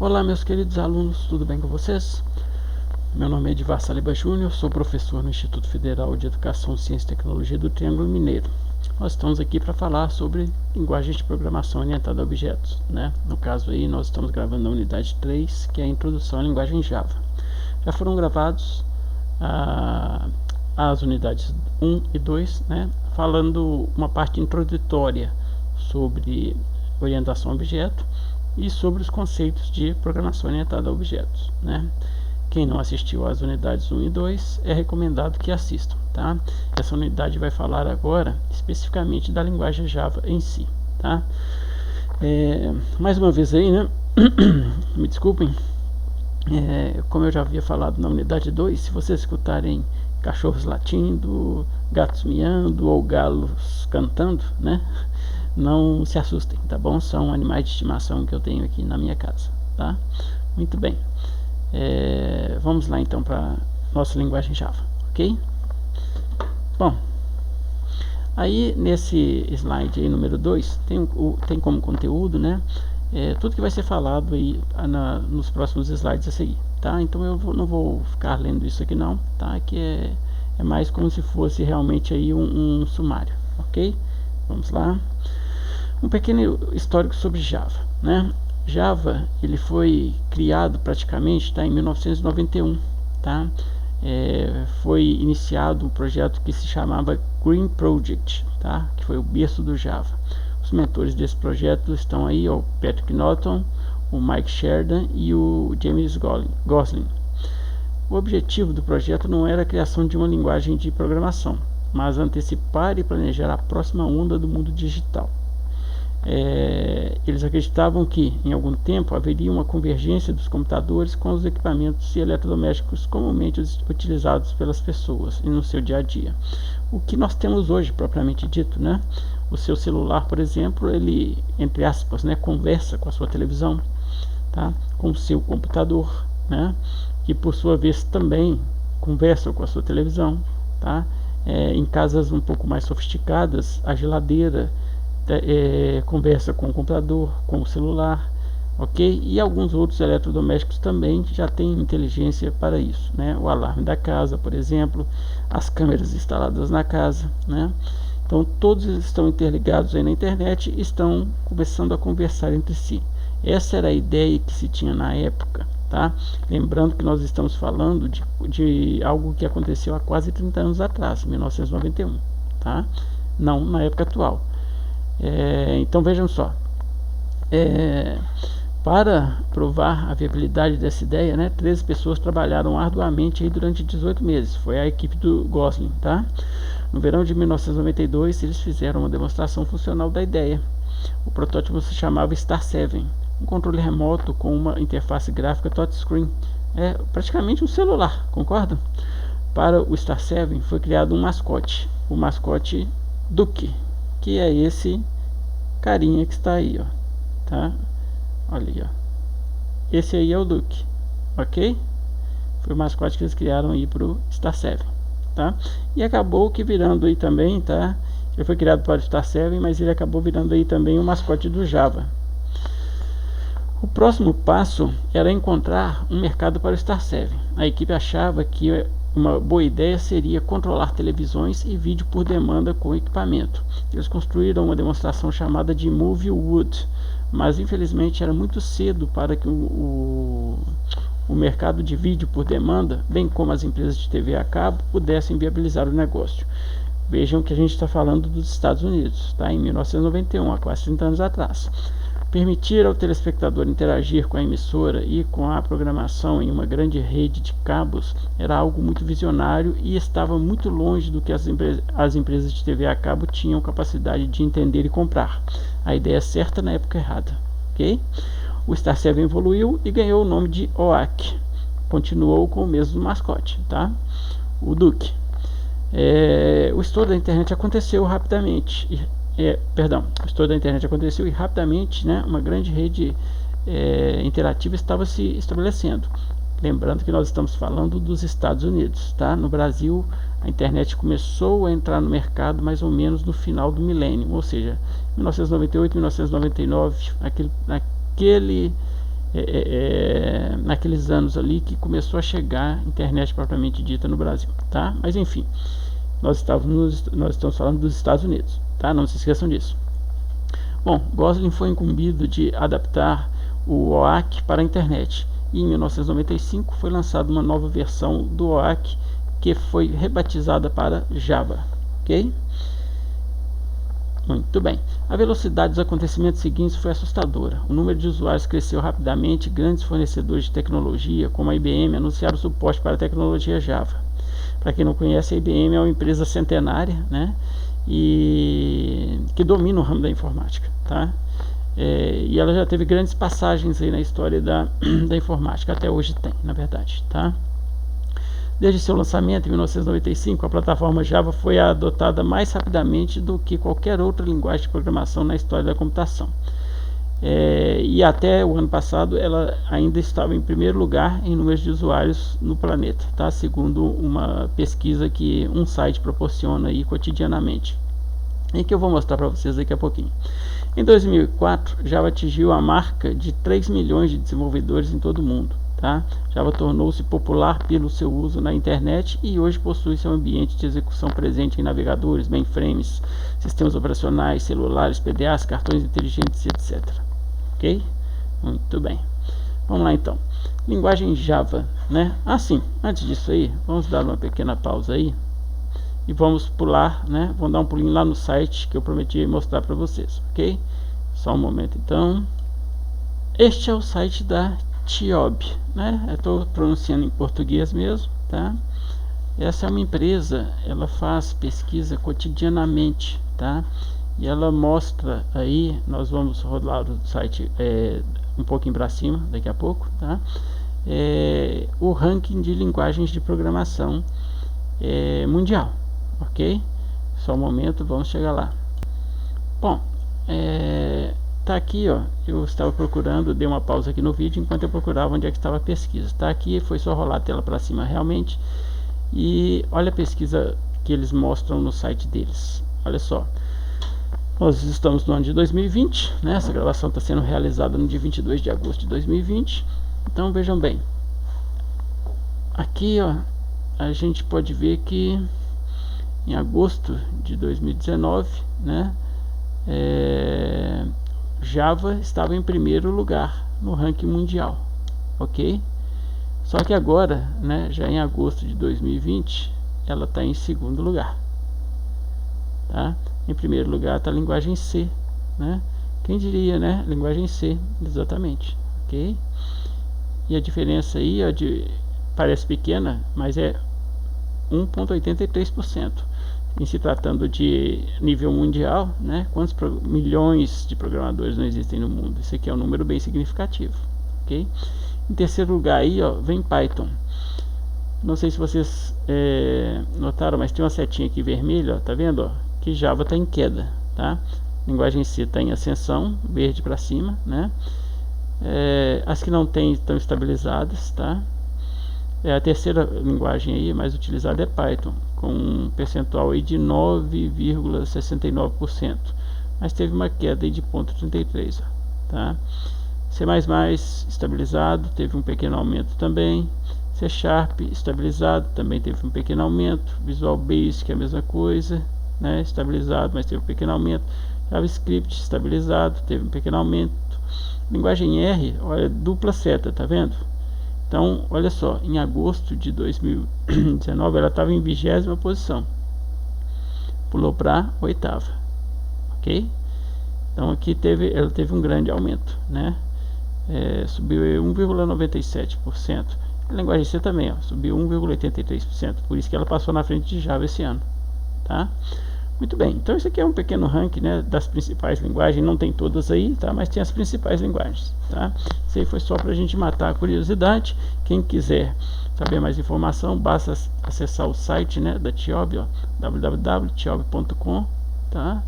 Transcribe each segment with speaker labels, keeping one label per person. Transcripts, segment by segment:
Speaker 1: Olá, meus queridos alunos, tudo bem com vocês? Meu nome é Edivar Saliba Júnior, sou professor no Instituto Federal de Educação, Ciência e Tecnologia do Triângulo Mineiro. Nós estamos aqui para falar sobre linguagem de programação orientada a objetos, né? No caso aí, nós estamos gravando na unidade 3, que é a introdução à linguagem Java. Já foram gravados as unidades 1 e 2, né? Falando uma parte introdutória sobre orientação a objeto e sobre os conceitos de programação orientada a objetos, né? Quem não assistiu às unidades 1 e 2 é recomendado que assistam, tá? Essa unidade vai falar agora especificamente da linguagem Java em si, tá? Mais uma vez aí, né? Me desculpem, como eu já havia falado na unidade 2, se vocês escutarem cachorros latindo, gatos miando ou galos cantando, né? Não se assustem, tá bom? São animais de estimação que eu tenho aqui na minha casa, tá? Muito bem. Vamos lá então para nossa linguagem Java, ok? Bom, aí nesse slide aí, número 2, tem como conteúdo, né? Tudo que vai ser falado aí nos próximos slides a seguir, tá? Então eu não vou ficar lendo isso aqui não, tá? Que é mais como se fosse realmente aí um sumário, ok? Vamos lá. Um pequeno histórico sobre Java, né? Java ele foi criado praticamente em 1991, tá? Foi iniciado um projeto que se chamava Green Project, tá? Que foi o berço do Java. Os mentores desse projeto estão aí, o Patrick Norton, o Mike Sheridan e o James Gosling. O objetivo do projeto não era a criação de uma linguagem de programação, mas antecipar e planejar a próxima onda do mundo digital. Eles acreditavam que em algum tempo haveria uma convergência dos computadores com os equipamentos eletrodomésticos comumente utilizados pelas pessoas no seu dia a dia. O que nós temos hoje propriamente dito, né? O seu celular, por exemplo, ele, entre aspas, né, conversa com a sua televisão, tá? Com o seu computador, né? Que por sua vez também conversa com a sua televisão, tá? Em casas um pouco mais sofisticadas, a geladeira conversa com o computador, com o celular, ok? E alguns outros eletrodomésticos também já têm inteligência para isso, né? O alarme da casa, por exemplo, as câmeras instaladas na casa, né? Então todos estão interligados aí na internet e estão começando a conversar entre si. Essa era a ideia que se tinha na época, tá? Lembrando que nós estamos falando de algo que aconteceu há quase 30 anos atrás, 1991, tá? Não na época atual. Então vejam só, para provar a viabilidade dessa ideia, né, 13 pessoas trabalharam arduamente aí durante 18 meses. Foi a equipe do Gosling, tá? No verão de 1992 eles fizeram uma demonstração funcional da ideia. O protótipo se chamava Star 7, um controle remoto com uma interface gráfica touchscreen, praticamente um celular, concordam? Para o Star 7 foi criado um mascote, o mascote Duke, que é esse carinha que está aí, ó, tá? Olha aí, ó. Esse aí é o Duke, ok? Foi o mascote que eles criaram aí pro Star 7, tá? E acabou que virando aí também, tá? Ele foi criado para o Star 7, mas ele acabou virando aí também o mascote do Java. O próximo passo era encontrar um mercado para o Star 7. A equipe achava que uma boa ideia seria controlar televisões e vídeo por demanda com equipamento. Eles construíram uma demonstração chamada de Movie Wood, mas infelizmente era muito cedo para que o mercado de vídeo por demanda, bem como as empresas de TV a cabo, pudessem viabilizar o negócio. Vejam que a gente está falando dos Estados Unidos, tá? Em 1991, há quase 30 anos atrás. Permitir ao telespectador interagir com a emissora e com a programação em uma grande rede de cabos era algo muito visionário e estava muito longe do que as empresas de TV a cabo tinham capacidade de entender e comprar. A ideia certa na época errada, ok? O Star 7 evoluiu e ganhou o nome de OAK. Continuou com o mesmo mascote, tá? O Duke. O estouro da internet aconteceu rapidamente. O estouro da internet aconteceu e rapidamente, né, uma grande rede interativa estava se estabelecendo. Lembrando que nós estamos falando dos Estados Unidos, tá? No Brasil, a internet começou a entrar no mercado mais ou menos no final do milênio, ou seja, 1998, 1999, aquele naqueles anos ali que começou a chegar a internet propriamente dita no Brasil, tá? Mas enfim, nós estamos falando dos Estados Unidos, tá? Não se esqueçam disso. Bom, Gosling foi incumbido de adaptar o OAC para a internet e em 1995 foi lançada uma nova versão do OAC que foi rebatizada para Java, ok? Muito bem. A velocidade dos acontecimentos seguintes foi assustadora. O número de usuários cresceu rapidamente. Grandes fornecedores de tecnologia, como a IBM, anunciaram suporte para a tecnologia Java. Para quem não conhece, a IBM é uma empresa centenária, né, e que domina o ramo da informática, tá? E ela já teve grandes passagens aí na história da informática. Até hoje tem, na verdade, tá? Desde seu lançamento em 1995, a plataforma Java foi adotada mais rapidamente do que qualquer outra linguagem de programação na história da computação. E até o ano passado ela ainda estava em primeiro lugar em número de usuários no planeta, tá? Segundo uma pesquisa que um site proporciona aí cotidianamente, e que eu vou mostrar para vocês daqui a pouquinho. Em 2004, Java atingiu a marca de 3 milhões de desenvolvedores em todo o mundo. Tá? Java tornou-se popular pelo seu uso na internet e hoje possui seu ambiente de execução presente em navegadores, mainframes, sistemas operacionais, celulares, PDAs, cartões inteligentes, etc. Ok? Muito bem. Vamos lá então. Linguagem Java, né? Sim, antes disso aí, vamos dar uma pequena pausa aí e vamos pular, né? Vamos dar um pulinho lá no site que eu prometi mostrar para vocês, ok? Só um momento então. Este é o site da TIOB, né? Eu estou pronunciando em português mesmo, tá? Essa é uma empresa, ela faz pesquisa cotidianamente, tá? E ela mostra aí, nós vamos rodar o site um pouquinho para cima daqui a pouco, tá? O ranking de linguagens de programação mundial, ok? Só um momento, vamos chegar lá. Bom, tá aqui, ó. Eu estava procurando, dei uma pausa aqui no vídeo enquanto eu procurava onde é que estava a pesquisa. Tá aqui, foi só rolar a tela para cima realmente. E olha a pesquisa que eles mostram no site deles. Olha só. Nós estamos no ano de 2020, né? Essa gravação está sendo realizada no dia 22 de agosto de 2020. Então vejam bem. Aqui, ó, a gente pode ver que em agosto de 2019, né? Java estava em primeiro lugar no ranking mundial, ok? Só que agora, né, já em agosto de 2020, ela está em segundo lugar, tá? Em primeiro lugar está a linguagem C, né? Quem diria, né? Linguagem C, exatamente, ok? E a diferença aí, ó, parece pequena, mas é 1,83%. Em se tratando de nível mundial, né? Quantos milhões de programadores não existem no mundo? Isso aqui é um número bem significativo, ok? Em terceiro lugar aí, ó, vem Python. Não sei se vocês notaram, mas tem uma setinha aqui vermelha, ó, tá vendo, ó, que Java está em queda, tá? Linguagem C está em ascensão, verde para cima, né? As que não tem estão estabilizadas, tá? A terceira linguagem aí mais utilizada é Python, com um percentual aí de 9,69%, mas teve uma queda aí de 0,33%, tá? C++ estabilizado, teve um pequeno aumento também. C# estabilizado, também teve um pequeno aumento. Visual Basic é a mesma coisa, né? Estabilizado, mas teve um pequeno aumento. JavaScript estabilizado, teve um pequeno aumento. Linguagem R, olha, dupla seta, tá vendo? Então, olha só, em agosto de 2019 ela estava em 20ª posição, pulou para 8ª, ok? Então aqui ela teve um grande aumento, né? Subiu 1,97%. A linguagem C também, ó, subiu 1,83%, por isso que ela passou na frente de Java esse ano, tá? Muito bem, então isso aqui é um pequeno ranking, né, das principais linguagens. Não tem todas aí, tá? Mas tem as principais linguagens, tá? Isso aí foi só para a gente matar a curiosidade. Quem quiser saber mais informação, basta acessar o site, né, da TIOB, ó, www.tiob.com, tá?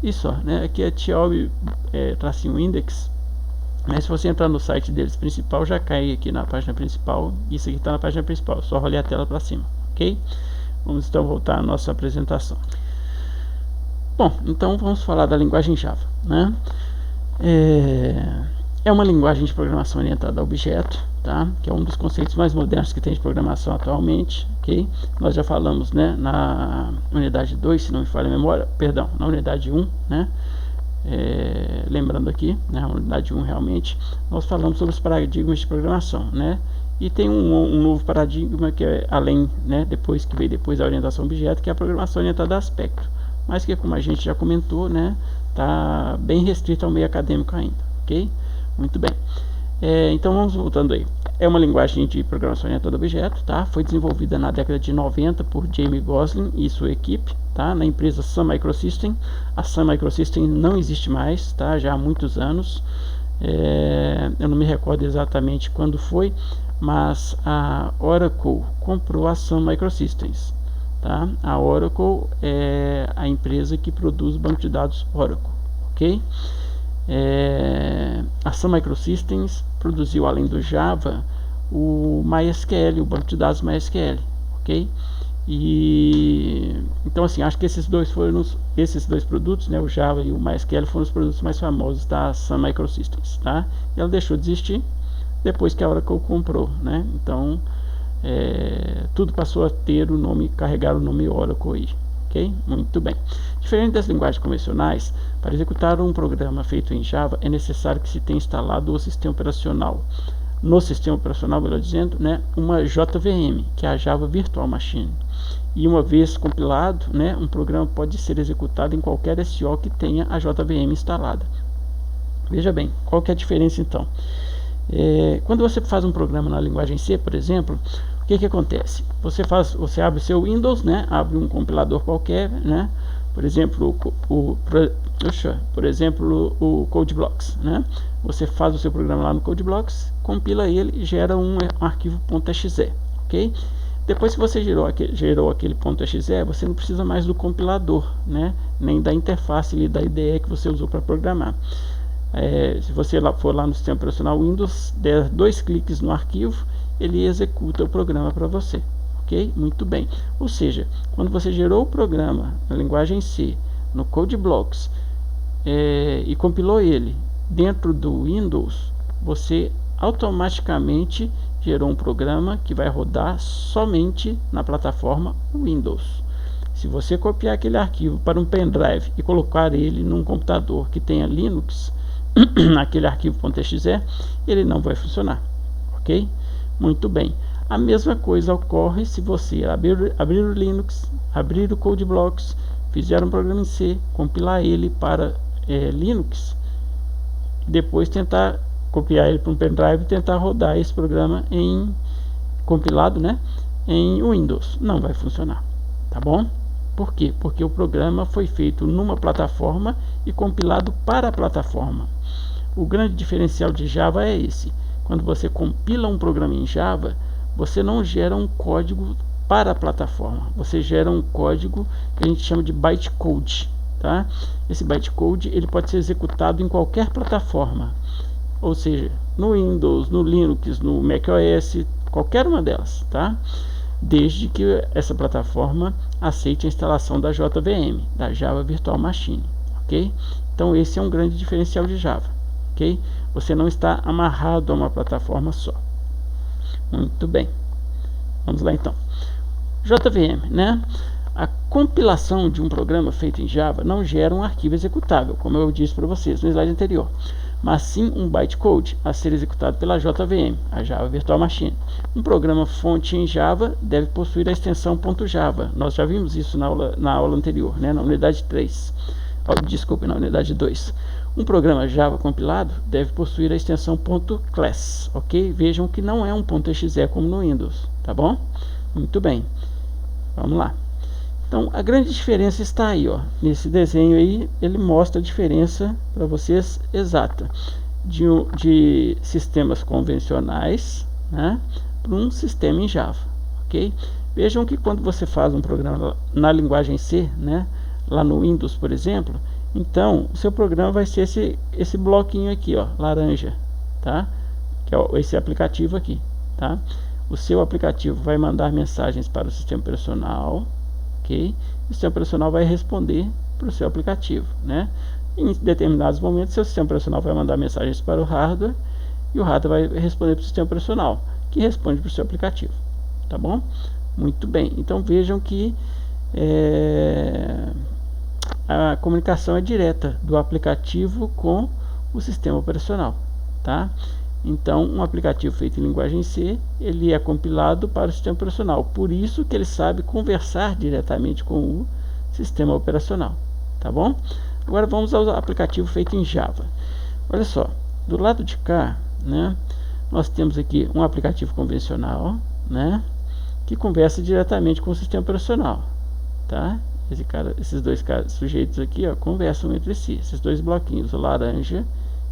Speaker 1: Isso, ó, né, aqui é TIOB tracinho index, né? Se você entrar no site deles principal, já cai aqui na página principal. Isso aqui está na página principal, só rolar a tela para cima, ok? Vamos então voltar à nossa apresentação. Bom, então vamos falar da linguagem Java, né? É uma linguagem de programação orientada a objeto, tá? Que é um dos conceitos mais modernos que tem de programação atualmente, ok? Nós já falamos, né, na unidade 2, se não me falha a memória, perdão, na unidade 1, né? Lembrando aqui, né, a unidade 1 realmente, nós falamos sobre os paradigmas de programação, né? E tem um novo paradigma que é além, né, que veio depois da orientação a objeto, que é a programação orientada a aspecto, mas que, como a gente já comentou, né, tá bem restrito ao meio acadêmico ainda, ok? Muito bem. Então vamos voltando aí. É uma linguagem de programação orientada a objeto, tá? Foi desenvolvida na década de 90 por Jamie Gosling e sua equipe, tá? Na empresa Sun Microsystem. A Sun Microsystem não existe mais, tá? Já há muitos anos. Eu não me recordo exatamente quando foi, mas a Oracle comprou a Sun Microsystems, tá? A Oracle é a empresa que produz o banco de dados Oracle, ok? A Sun Microsystems produziu, além do Java, o MySQL, o banco de dados MySQL, ok? E então, assim, acho que esses dois produtos, né, o Java e o MySQL, foram os produtos mais famosos da Sun Microsystems, tá? E ela deixou de existir depois que a Oracle comprou, né? Então tudo passou a ter o nome, carregar o nome Oracle aí. Okay? Muito bem. Diferente das linguagens convencionais, para executar um programa feito em Java é necessário que se tenha instalado no sistema operacional, melhor dizendo, né, uma JVM, que é a Java Virtual Machine. E uma vez compilado, né, um programa pode ser executado em qualquer SO que tenha a JVM instalada. Veja bem, qual que é a diferença então? Quando você faz um programa na linguagem C, por exemplo, o que acontece? Você abre o seu Windows, né? Abre um compilador qualquer, né? Por exemplo, o CodeBlocks, né? Você faz o seu programa lá no CodeBlocks, compila ele e gera um arquivo .exe, ok? Depois que você gerou aquele .exe, você não precisa mais do compilador, né? Nem da interface ali, da IDE que você usou para programar. Se você for lá no sistema operacional Windows, der 2 cliques no arquivo, ele executa o programa para você, ok? Muito bem. Ou seja, quando você gerou o programa na linguagem C, no CodeBlocks, e compilou ele dentro do Windows, você automaticamente gerou um programa que vai rodar somente na plataforma Windows. Se você copiar aquele arquivo para um pendrive e colocar ele num computador que tenha Linux, aquele arquivo .exe, ele não vai funcionar, ok? Muito bem. A mesma coisa ocorre se você abrir o Linux, abrir o CodeBlocks, fizer um programa em C, compilar ele para Linux, depois tentar copiar ele para um pendrive e tentar rodar esse programa compilado, né, em Windows. Não vai funcionar, tá bom? Por quê? Porque o programa foi feito numa plataforma e compilado para a plataforma. O grande diferencial de Java é esse. Quando você compila um programa em Java, você não gera um código para a plataforma. Você gera um código que a gente chama de bytecode, tá? Esse bytecode ele pode ser executado em qualquer plataforma. Ou seja, no Windows, no Linux, no macOS, qualquer uma delas, tá? Desde que essa plataforma aceite a instalação da JVM, da Java Virtual Machine, ok? Então esse é um grande diferencial de Java, ok? Você não está amarrado a uma plataforma só. Muito bem. Vamos lá então. JVM, né? A compilação de um programa feito em Java não gera um arquivo executável, como eu disse para vocês no slide anterior, mas sim um bytecode a ser executado pela JVM, a Java Virtual Machine. Um programa fonte em Java deve possuir a extensão .java. Nós já vimos isso na aula anterior, né? Na unidade 3. Desculpe, na unidade 2. Um programa Java compilado deve possuir a extensão .class, ok? Vejam que não é um .exe como no Windows, tá bom? Muito bem. Vamos lá. Então, a grande diferença está aí, ó. Nesse desenho aí, ele mostra a diferença para vocês exata de sistemas convencionais, né, para um sistema em Java, ok? Vejam que quando você faz um programa na linguagem C, né, lá no Windows, por exemplo, então o seu programa vai ser esse bloquinho aqui, ó, laranja, tá? Que é esse aplicativo aqui, tá? O seu aplicativo vai mandar mensagens para o sistema operacional, ok? O sistema operacional vai responder para o seu aplicativo, né? Em determinados momentos, seu sistema operacional vai mandar mensagens para o hardware e o hardware vai responder para o sistema operacional, que responde para o seu aplicativo. Tá bom? Muito bem. Então vejam que a comunicação é direta do aplicativo com o sistema operacional, tá? Então, um aplicativo feito em linguagem C, ele é compilado para o sistema operacional. Por isso que ele sabe conversar diretamente com o sistema operacional, tá bom? Agora vamos ao aplicativo feito em Java. Olha só, do lado de cá, né, nós temos aqui um aplicativo convencional, né, que conversa diretamente com o sistema operacional, tá? Esses dois sujeitos aqui, ó, conversam entre si, esses dois bloquinhos, o laranja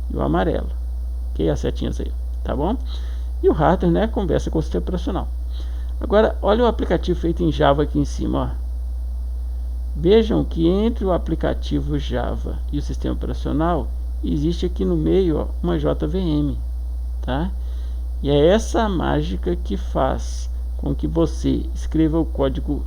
Speaker 1: e o amarelo. Ok, as setinhas aí, tá bom? E o hardware, né, conversa com o sistema operacional. Agora, olha o aplicativo feito em Java aqui em cima, ó. Vejam que entre o aplicativo Java e o sistema operacional existe aqui no meio, ó, uma JVM, tá? E é essa mágica que faz com que você escreva o código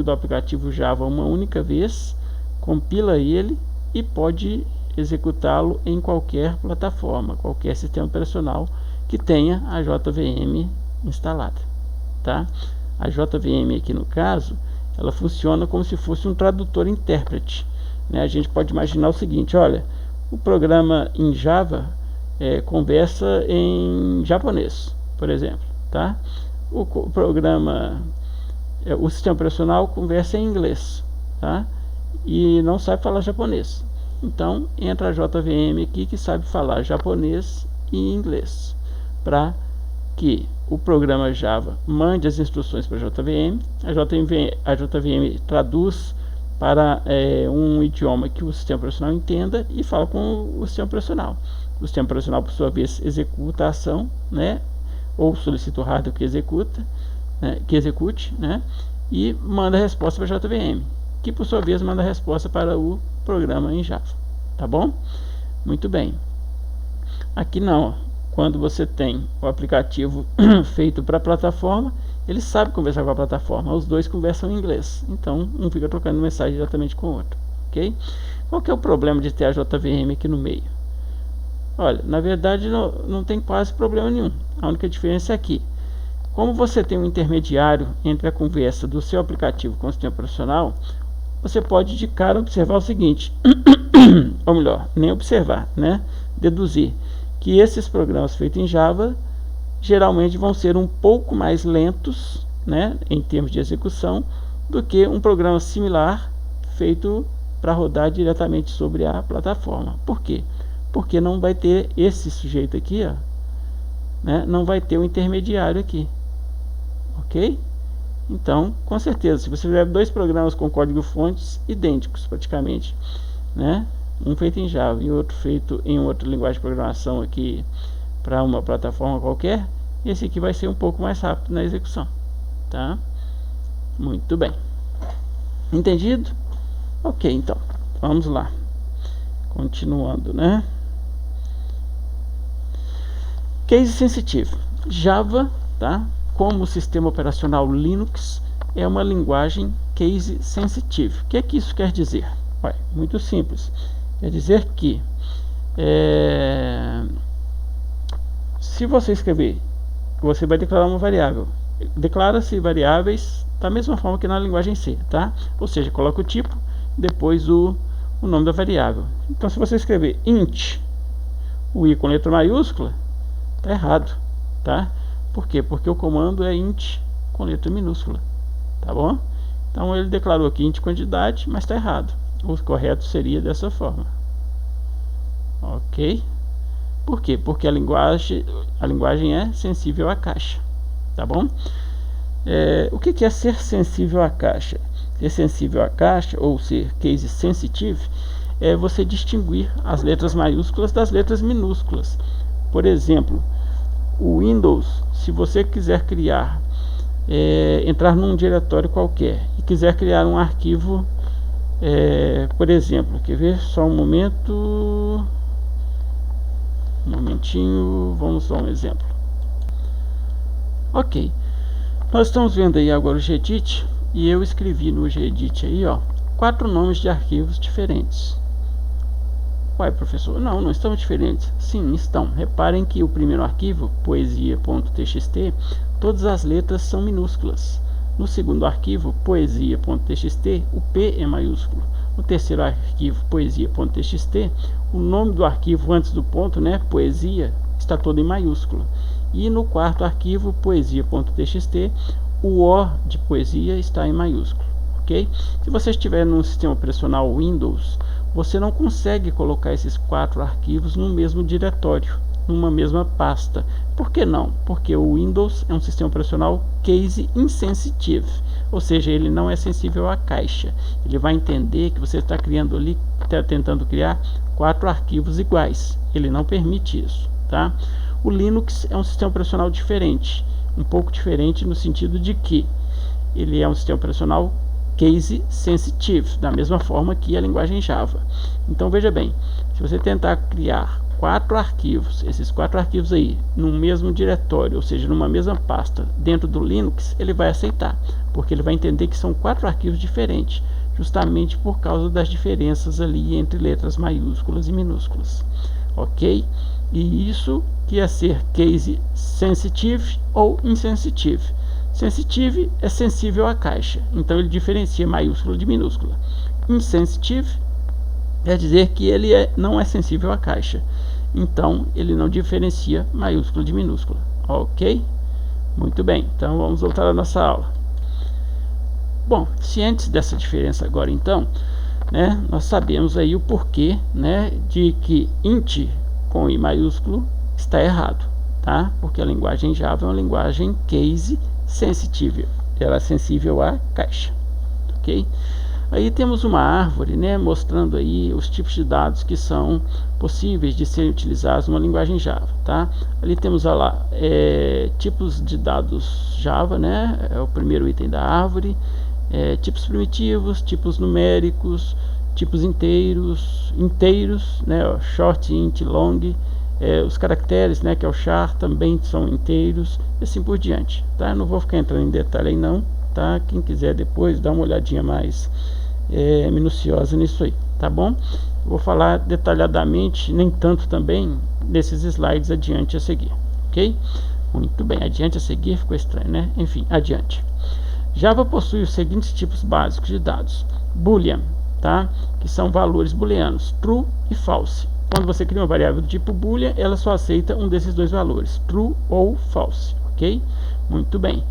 Speaker 1: do aplicativo Java uma única vez, compila ele e pode executá-lo em qualquer plataforma, qualquer sistema operacional que tenha a JVM instalada, tá? A JVM aqui no caso, ela funciona como se fosse um tradutor intérprete, né? A gente pode imaginar o seguinte, olha, o programa em Java conversa em japonês, por exemplo, tá? O sistema operacional conversa em inglês, tá? E não sabe falar japonês. Então entra a JVM aqui que sabe falar japonês e inglês, para que o programa Java mande as instruções para a JVM, a JVM traduz para um idioma que o sistema operacional entenda e fala com o sistema operacional. O sistema operacional, por sua vez, executa a ação, né, ou solicita o hardware que execute, né, e manda a resposta para a JVM, que por sua vez manda a resposta para o programa em Java, tá bom? Muito bem. Aqui não, quando você tem o aplicativo feito para a plataforma, ele sabe conversar com a plataforma, os dois conversam em inglês, então um fica trocando mensagem diretamente com o outro, ok? Qual que é o problema de ter a JVM aqui no meio? Olha, na verdade não tem quase problema nenhum, a única diferença é aqui. Como você tem um intermediário entre a conversa do seu aplicativo com o sistema operacional, você pode de cara observar o seguinte, ou melhor, nem observar, né? Deduzir que esses programas feitos em Java geralmente vão ser um pouco mais lentos, né, em termos de execução, do que um programa similar feito para rodar diretamente sobre a plataforma. Por quê? Porque não vai ter esse sujeito aqui, ó, né, não vai ter o intermediário aqui, ok? Então, com certeza, se você tiver dois programas com código-fontes idênticos praticamente, né, um feito em Java e outro feito em outra linguagem de programação aqui para uma plataforma qualquer, esse aqui vai ser um pouco mais rápido na execução, tá? Muito bem. Entendido? Ok, então, vamos lá. Continuando, né? Case sensitive. Java, tá? Como sistema operacional Linux, é uma linguagem case sensitive. O que é que isso quer dizer? Ué, muito simples. Quer dizer que se você escrever, você vai declarar uma variável. Declara-se variáveis da mesma forma que na linguagem C, tá? Ou seja, coloca o tipo, depois o nome da variável. Então, se você escrever int, o i com letra maiúscula, tá errado, tá? Por quê? Porque o comando é int com letra minúscula, tá bom? Então ele declarou aqui int quantidade, mas está errado. O correto seria dessa forma, ok? Por quê? Porque a linguagem é sensível à caixa, tá bom? O que é ser sensível à caixa? Ser sensível à caixa, ou ser case sensitive, é você distinguir as letras maiúsculas das letras minúsculas. Por exemplo, o Windows, se você quiser criar, entrar num diretório qualquer e quiser criar um arquivo, por exemplo, quer ver? Só um momento, um momentinho, vamos só um exemplo. Ok, nós estamos vendo aí agora o Gedit e eu escrevi no Gedit aí, ó, 4 nomes de arquivos diferentes. Uai, professor, não estão diferentes. Sim, estão. Reparem que o primeiro arquivo, poesia.txt, todas as letras são minúsculas. No segundo arquivo, poesia.txt, o P é maiúsculo. No terceiro arquivo, poesia.txt, o nome do arquivo antes do ponto, né, poesia, está todo em maiúsculo. E no quarto arquivo, poesia.txt, o O de poesia está em maiúsculo. Ok? Se você estiver num sistema operacional Windows, você não consegue colocar esses 4 arquivos no mesmo diretório, numa mesma pasta. Por que não? Porque o Windows é um sistema operacional case insensitive, ou seja, ele não é sensível à caixa. Ele vai entender que você está criando ali, está tentando criar 4 arquivos iguais. Ele não permite isso, tá? O Linux é um sistema operacional diferente, um pouco diferente no sentido de que ele é um sistema operacional case sensitive, da mesma forma que a linguagem Java. Então veja bem, se você tentar criar 4 arquivos, esses 4 arquivos aí, no mesmo diretório, ou seja, numa mesma pasta, dentro do Linux, ele vai aceitar, porque ele vai entender que são 4 arquivos diferentes, justamente por causa das diferenças ali entre letras maiúsculas e minúsculas. Ok? E isso que é ser case sensitive ou insensitive. Sensitive é sensível à caixa, então ele diferencia maiúscula de minúscula. Insensitive quer dizer que ele não é sensível à caixa, então ele não diferencia maiúscula de minúscula. Ok? Muito bem, então vamos voltar à nossa aula. Bom, cientes dessa diferença agora então, né, nós sabemos aí o porquê, né, de que int com I maiúsculo está errado, tá? Porque a linguagem Java é uma linguagem case sensitive, ela é sensível à caixa, ok? Aí temos uma árvore, né, mostrando aí os tipos de dados que são possíveis de serem utilizados numa linguagem Java, tá? Ali temos lá tipos de dados Java, né, é o primeiro item da árvore, tipos primitivos, tipos numéricos, tipos inteiros, né, ó, short, int, long. Os caracteres, né, que é o char, também são inteiros e assim por diante, tá? Não vou ficar entrando em detalhe aí não, tá? Quem quiser depois dá uma olhadinha mais minuciosa nisso aí, tá bom? Vou falar detalhadamente, nem tanto também, nesses slides adiante a seguir, ok? Muito bem, adiante a seguir ficou estranho, né? Enfim, adiante. Java possui os seguintes tipos básicos de dados: boolean, tá? Que são valores booleanos, true e false. Quando você cria uma variável do tipo boolean, ela só aceita um desses dois valores, true ou false, ok? Muito bem.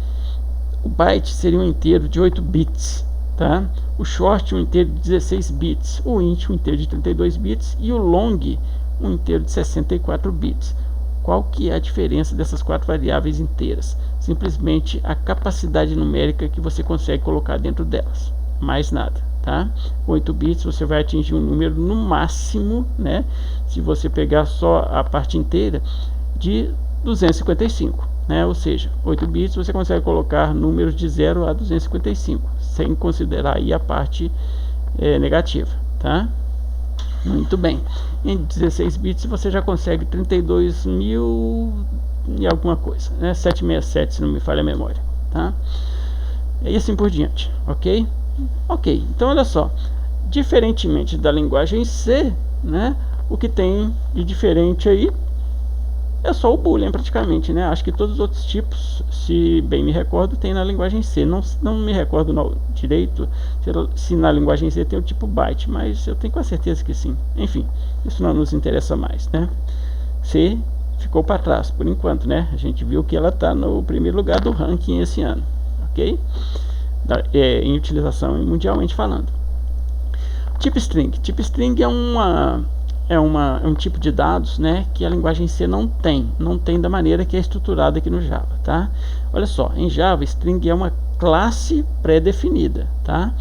Speaker 1: O byte seria um inteiro de 8 bits, tá? O short um inteiro de 16 bits, o int um inteiro de 32 bits e o long um inteiro de 64 bits. Qual que é a diferença dessas 4 variáveis inteiras? Simplesmente a capacidade numérica que você consegue colocar dentro delas, mais nada. Tá? 8 bits você vai atingir um número no máximo, né? Se você pegar só a parte inteira, de 255, né? Ou seja, 8 bits você consegue colocar números de 0 a 255, sem considerar aí a parte negativa, tá? Muito bem. Em 16 bits você já consegue 32.000 e alguma coisa, né? 767, se não me falha a memória, tá? E assim por diante, ok? Ok, então olha só, diferentemente da linguagem C, né, o que tem de diferente aí é só o boolean praticamente, né? Acho que todos os outros tipos, se bem me recordo, tem na linguagem C. Não me recordo direito se na linguagem C tem o tipo byte, mas eu tenho com certeza que sim. Enfim, isso não nos interessa mais, né? C ficou para trás por enquanto, né? A gente viu que ela está no primeiro lugar do ranking esse ano, ok? Em utilização mundialmente falando. Tipo string é um tipo de dados, né, que a linguagem C não tem da maneira que é estruturada aqui no Java, tá? Olha só, em Java string é uma classe pré-definida, tá?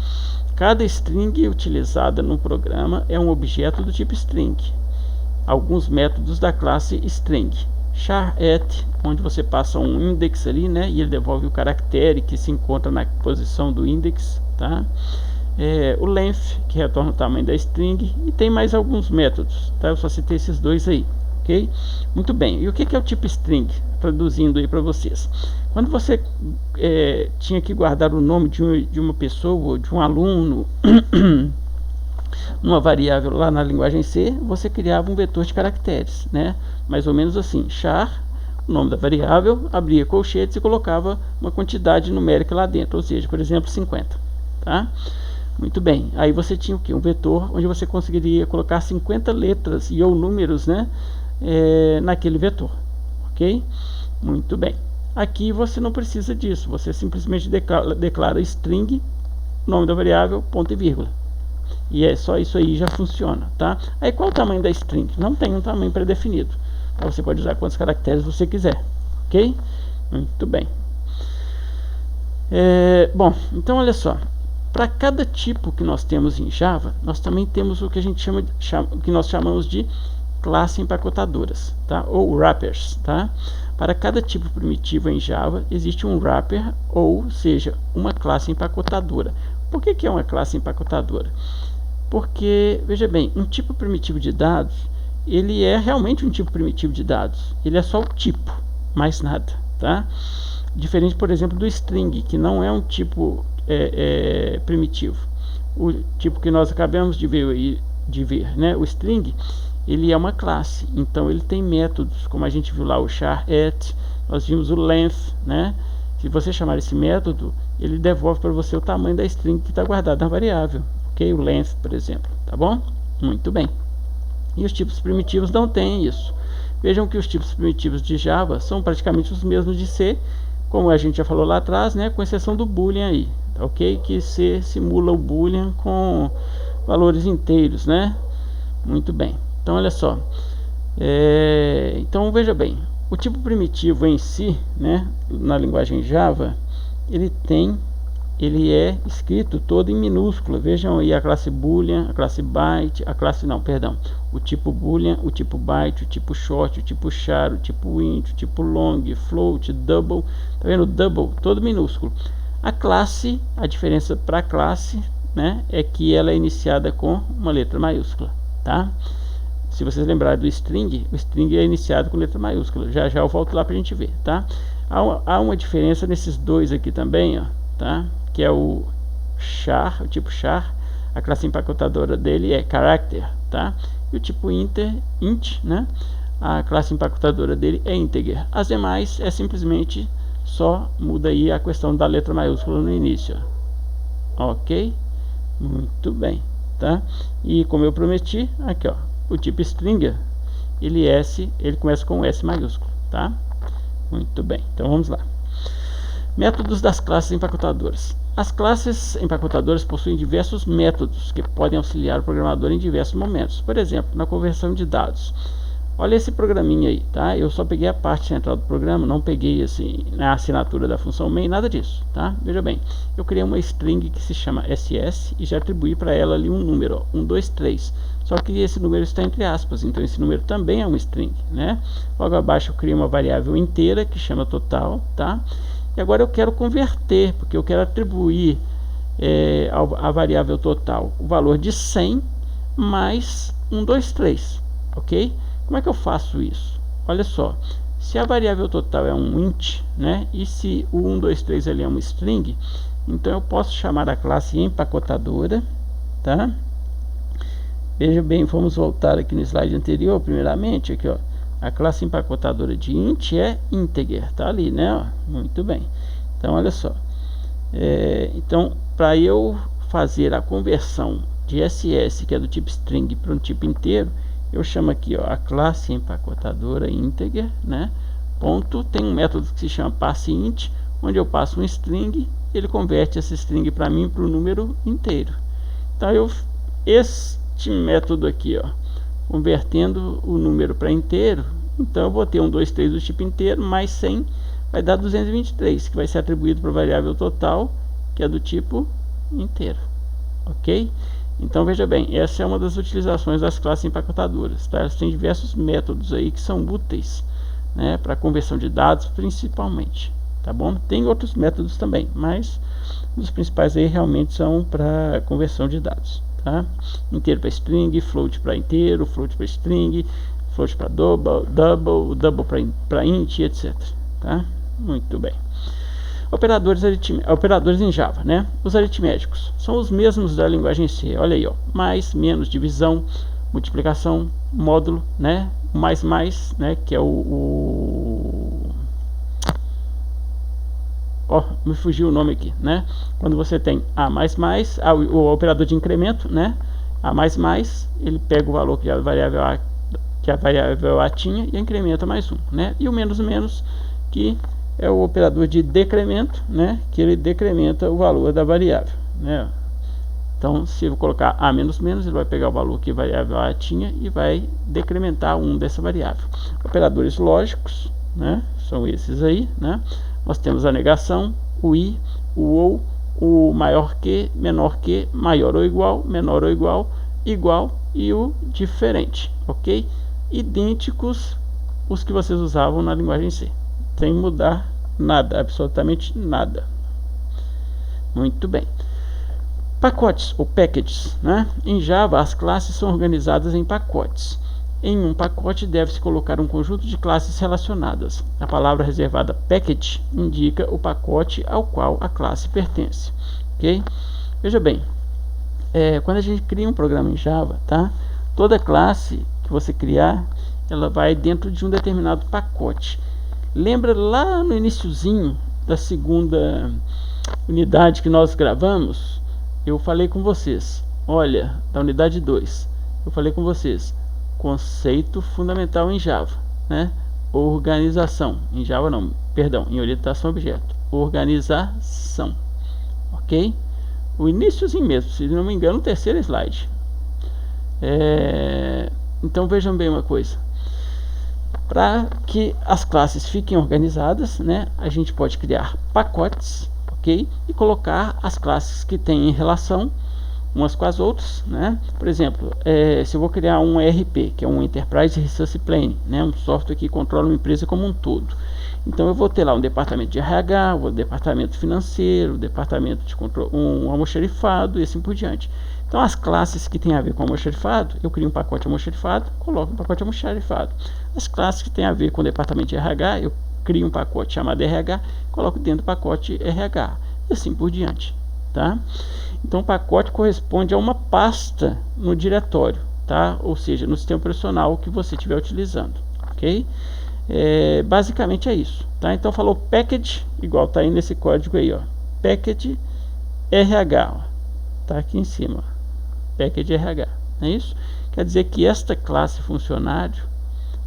Speaker 1: Cada string utilizada no programa é um objeto do tipo string. Alguns métodos da classe string: char_at, onde você passa um index ali, né, e ele devolve o caractere que se encontra na posição do index, tá? O length, que retorna o tamanho da string, e tem mais alguns métodos, tá? Eu só citei esses dois aí, ok? Muito bem, e o que é o tipo string? Traduzindo aí para vocês, quando você tinha que guardar o nome de uma pessoa, de um aluno, uma variável lá na linguagem C, você criava um vetor de caracteres, né? Mais ou menos assim, char, o nome da variável, abria colchetes e colocava uma quantidade numérica lá dentro, ou seja, por exemplo, 50, tá? Muito bem, aí você tinha o que? Um vetor onde você conseguiria colocar 50 letras e ou números, né? Naquele vetor, ok? Muito bem. Aqui você não precisa disso, você simplesmente declara string, nome da variável, ponto e vírgula. E é só isso aí, já funciona, tá? Aí qual o tamanho da string? Não tem um tamanho pré-definido. Você pode usar quantos caracteres você quiser, ok? Muito bem. Bom, então olha só. Para cada tipo que nós temos em Java, nós também temos o que a gente que nós chamamos de classe empacotadoras, tá? Ou wrappers, tá? Para cada tipo primitivo em Java, existe um wrapper, ou seja, uma classe empacotadora. Por que é uma classe empacotadora? Porque, veja bem, um tipo primitivo de dados, ele é realmente um tipo primitivo de dados. Ele é só o tipo, mais nada, tá? Diferente, por exemplo, do string, que não é um tipo primitivo. O tipo que nós acabamos de ver, né? O string, ele é uma classe, então ele tem métodos, como a gente viu lá, o char at, nós vimos o length, né? Se você chamar esse método, ele devolve para você o tamanho da string que está guardada na variável, ok? O length, por exemplo, tá bom? Muito bem. E os tipos primitivos não têm isso. Vejam que os tipos primitivos de Java são praticamente os mesmos de C, como a gente já falou lá atrás, né? Com exceção do boolean aí, ok? Que C simula o boolean com valores inteiros, né? Muito bem. Então olha só, então veja bem, o tipo primitivo em si, né, na linguagem Java, ele é escrito todo em minúscula. Vejam aí a classe boolean, a classe byte, o tipo boolean, o tipo byte, o tipo short, o tipo char, o tipo int, o tipo long, float, double, tá vendo? Double, todo minúsculo. A classe, a diferença para a classe, né, é que ela é iniciada com uma letra maiúscula, tá? Se vocês lembrarem do string, o string é iniciado com letra maiúscula. Já já eu volto lá para a gente ver, tá? Há uma diferença nesses dois aqui também, ó, tá? Que é o char, o tipo char, a classe empacotadora dele é character, tá? E o tipo int, né? A classe empacotadora dele é integer. As demais é simplesmente só muda aí a questão da letra maiúscula no início, ó. Ok? Muito bem, tá? E como eu prometi, aqui ó, o tipo string, ele começa com S maiúsculo, tá? Muito bem, então vamos lá. Métodos das classes empacotadoras. As classes empacotadoras possuem diversos métodos que podem auxiliar o programador em diversos momentos. Por exemplo, na conversão de dados. Olha esse programinha aí, tá? Eu só peguei a parte central do programa, não peguei assim na assinatura da função main, nada disso, tá? Veja bem, eu criei uma string que se chama ss e já atribuí para ela ali um número, ó, 1, 2, 3. Só que esse número está entre aspas, então esse número também é um string, né? Logo abaixo eu criei uma variável inteira que chama total, tá? E agora eu quero converter, porque eu quero atribuir a variável total o valor de 100 mais 1, 2, 3, ok? Como é que eu faço isso? Olha só, se a variável total é um int, né? E se o 1, 2, 3 ali é uma string, então eu posso chamar a classe empacotadora, tá? Veja bem, vamos voltar aqui no slide anterior, primeiramente, aqui ó, a classe empacotadora de int é integer, tá ali, né? Ó, muito bem. Então olha só, então para eu fazer a conversão de ss, que é do tipo string, para um tipo inteiro, eu chamo aqui ó, a classe empacotadora integer, né? Ponto, tem um método que se chama parseInt, onde eu passo um string, ele converte essa string para mim para o número inteiro. Então este método aqui ó, convertendo o número para inteiro, então eu vou ter 1, 2, 3 do tipo inteiro, mais 100 vai dar 223, que vai ser atribuído para a variável total, que é do tipo inteiro, ok? Então veja bem, essa é uma das utilizações das classes empacotadoras, tá? Elas têm diversos métodos aí que são úteis, né, para conversão de dados principalmente, tá bom? Tem outros métodos também, mas os principais aí realmente são para conversão de dados, tá? Inteiro para string, float para inteiro, float para string, float para double para int, etc, tá? Muito bem. Operadores em Java, né? Os aritméticos são os mesmos da linguagem C. Olha aí, ó, mais, menos, divisão, multiplicação, módulo, né? Mais, né? Que é me fugiu o nome aqui, né? Quando você tem a mais, o operador de incremento, né? A mais, ele pega o valor que a variável A tinha e incrementa mais um, né? E o menos, que é o operador de decremento, né? Que ele decrementa o valor da variável, né? Então, se eu colocar A menos, ele vai pegar o valor que a variável A tinha e vai decrementar um dessa variável. Operadores lógicos, né? São esses aí, né? Nós temos a negação, o i, o ou, o maior que, menor que, maior ou igual, menor ou igual, igual e o diferente, ok? Idênticos os que vocês usavam na linguagem C, sem mudar nada, absolutamente nada. Muito bem. Pacotes ou packages, né? Em Java, as classes são organizadas em pacotes. Em um pacote deve-se colocar um conjunto de classes relacionadas. A palavra reservada package indica o pacote ao qual a classe pertence. Ok? Veja bem, quando a gente cria um programa em Java, tá? Toda classe que você criar, ela vai dentro de um determinado pacote. Lembra lá no iniciozinho da segunda unidade que nós gravamos? Eu falei com vocês, olha, da unidade 2, eu falei com vocês, conceito fundamental em Java, né? Organização, em Java não, perdão, em orientação a objeto, organização, ok? O iniciozinho mesmo, se não me engano, o terceiro slide. Então vejam bem uma coisa, para que as classes fiquem organizadas, né? A gente pode criar pacotes, ok? E colocar as classes que têm relação umas com as outras, né? Por exemplo, se eu vou criar um ERP, que é um Enterprise Resource Planning, né? Um software que controla uma empresa como um todo. Então eu vou ter lá um departamento de RH, um departamento financeiro, um departamento de controle, um almoxarifado e assim por diante. Então as classes que tem a ver com almoxarifado, eu crio um pacote almoxarifado, coloco um pacote almoxarifado. As classes que tem a ver com o departamento de RH, eu crio um pacote chamado RH, coloco dentro do pacote RH e assim por diante, tá? Então o pacote corresponde a uma pasta no diretório, tá? Ou seja, no sistema operacional que você estiver utilizando, ok? Basicamente é isso, tá? Então falou package, igual tá aí nesse código aí, ó, package RH, ó, tá aqui em cima, ó, package RH, não é isso? Quer dizer que esta classe funcionário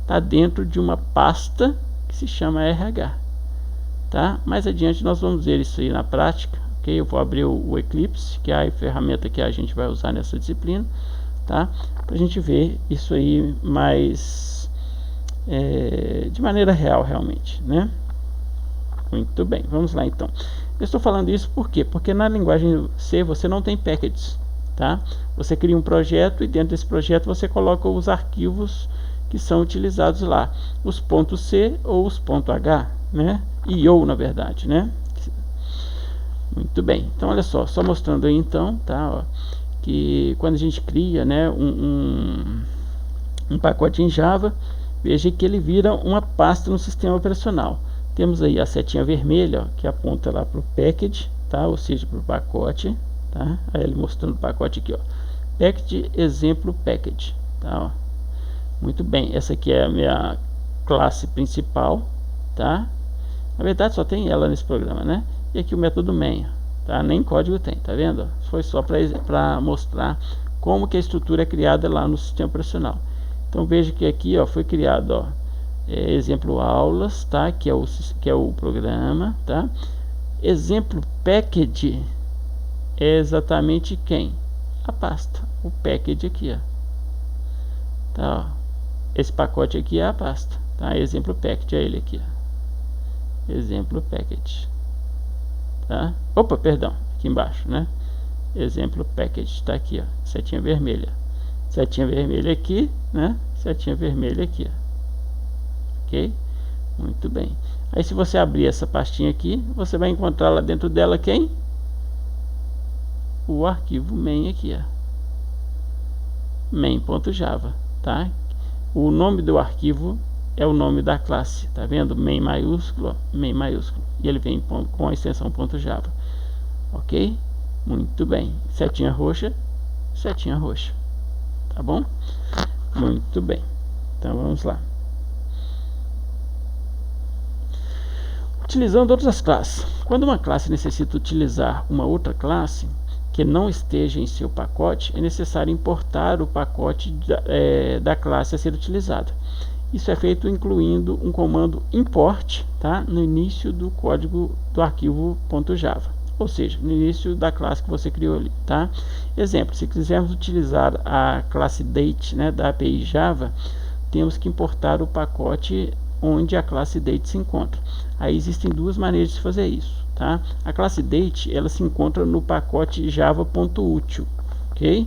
Speaker 1: tá dentro de uma pasta que se chama RH, tá? Mais adiante nós vamos ver isso aí na prática. Okay, eu vou abrir o Eclipse, que é a ferramenta que a gente vai usar nessa disciplina, tá? Para a gente ver isso aí mais de maneira real, realmente, né? Muito bem, vamos lá então. Eu estou falando isso por quê? Porque na linguagem C você não tem packages, tá? Você cria um projeto e dentro desse projeto você coloca os arquivos que são utilizados lá, os .c ou os .h, né? E ou na verdade, né? Muito bem, então olha só mostrando aí então, tá, ó, que quando a gente cria, né, um pacote em Java, veja que ele vira uma pasta no sistema operacional. Temos aí a setinha vermelha, ó, que aponta lá para o package, tá, ou seja, para o pacote, tá, aí ele mostrando o pacote aqui, ó, package, exemplo, package, tá, ó. Muito bem, essa aqui é a minha classe principal, tá, na verdade só tem ela nesse programa, né. E aqui o método main, tá? Nem código tem, tá vendo? Foi só para mostrar como que a estrutura é criada lá no sistema operacional. Então veja que aqui, ó, foi criado, ó, exemplo aulas, tá? Que é o programa, tá? Exemplo package é exatamente quem? A pasta, o package aqui, ó. Tá? Ó. Esse pacote aqui é a pasta, tá? Exemplo package é ele aqui, ó. Exemplo package. Tá? Opa, perdão, aqui embaixo, né? Exemplo package, está aqui, ó, setinha vermelha aqui, né? Setinha vermelha aqui, ó. Ok? Muito bem. Aí se você abrir essa pastinha aqui, você vai encontrar lá dentro dela quem? O arquivo main aqui, ó, main.java, tá? O nome do arquivo é o nome da classe, tá vendo? Main maiúsculo, ó, main maiúsculo, e ele vem com a extensão .java, ok? Muito bem, setinha roxa, tá bom? Muito bem, então vamos lá. Utilizando outras classes. Quando uma classe necessita utilizar uma outra classe que não esteja em seu pacote, é necessário importar o pacote da classe a ser utilizada. Isso é feito incluindo um comando import, tá, no início do código do arquivo .java, ou seja, no início da classe que você criou ali, tá? Exemplo, se quisermos utilizar a classe date, né, da API Java, temos que importar o pacote onde a classe date se encontra. Aí existem duas maneiras de fazer isso, tá? A classe date, ela se encontra no pacote java.util, ok?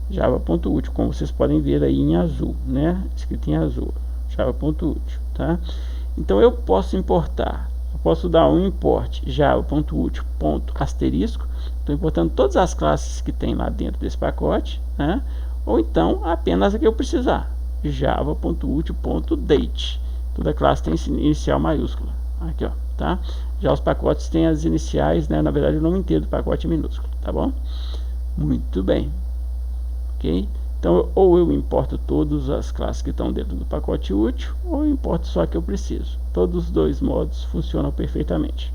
Speaker 1: Java.util, como vocês podem ver aí em azul, né? Escrito em azul, java.util, tá? Então eu posso importar, eu posso dar um import java.util asterisco, estou importando todas as classes que tem lá dentro desse pacote, né? Ou então apenas a que eu precisar, java.util.date. Toda classe tem inicial maiúscula, aqui, ó, tá? Já os pacotes têm as iniciais, né? Na verdade o nome inteiro do pacote é minúsculo, tá bom? Muito bem, ok? Então ou eu importo todas as classes que estão dentro do pacote útil, ou eu importo só a que eu preciso. Todos os dois modos funcionam perfeitamente.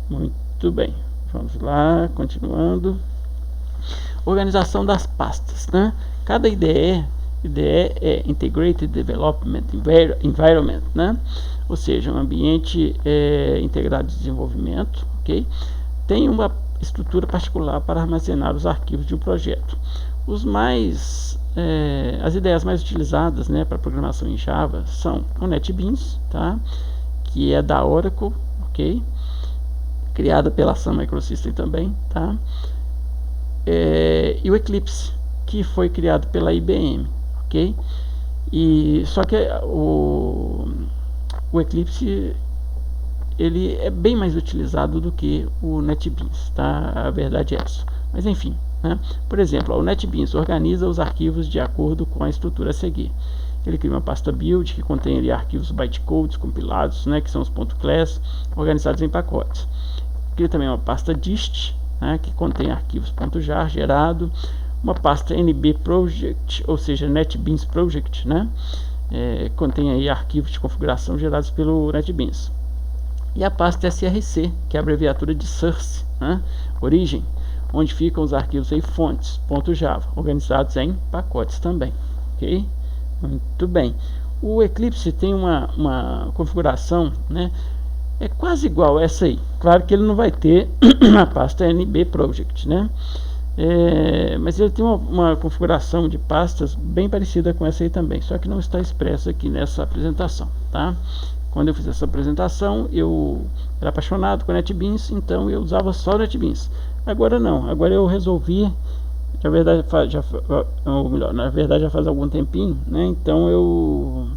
Speaker 1: Muito bem, vamos lá, continuando. Organização das pastas, né? Cada IDE é Integrated Development Environment, né? Ou seja, um ambiente integrado de desenvolvimento, ok? Tem uma estrutura particular para armazenar os arquivos de um projeto. As ideias mais utilizadas, né, para programação em Java são o NetBeans, tá? Que é da Oracle, ok? Criada pela Sun Microsystem também, tá? E o Eclipse, que foi criado pela IBM, ok? E só que o Eclipse ele é bem mais utilizado do que o NetBeans, tá? A verdade é essa. Mas enfim, né? Por exemplo, o NetBeans organiza os arquivos de acordo com a estrutura a seguir. Ele cria uma pasta build que contém ali arquivos bytecodes compilados, né, que são os .class, organizados em pacotes. Cria também uma pasta dist, né, que contém arquivos .jar gerado, uma pasta nbproject, ou seja, NetBeans Project, né, contém aí arquivos de configuração gerados pelo NetBeans. E a pasta src, que é a abreviatura de source, né, origem, onde ficam os arquivos aí fontes .java, organizados em pacotes também, ok? Muito bem. O Eclipse tem uma configuração, né, é quase igual a essa aí. Claro que ele não vai ter a pasta nbproject, né? Mas ele tem uma configuração de pastas bem parecida com essa aí também, só que não está expressa aqui nessa apresentação, tá? Quando eu fiz essa apresentação, eu era apaixonado com NetBeans, então eu usava só NetBeans. Agora não, agora eu resolvi, na verdade já faz algum tempinho, né? Então eu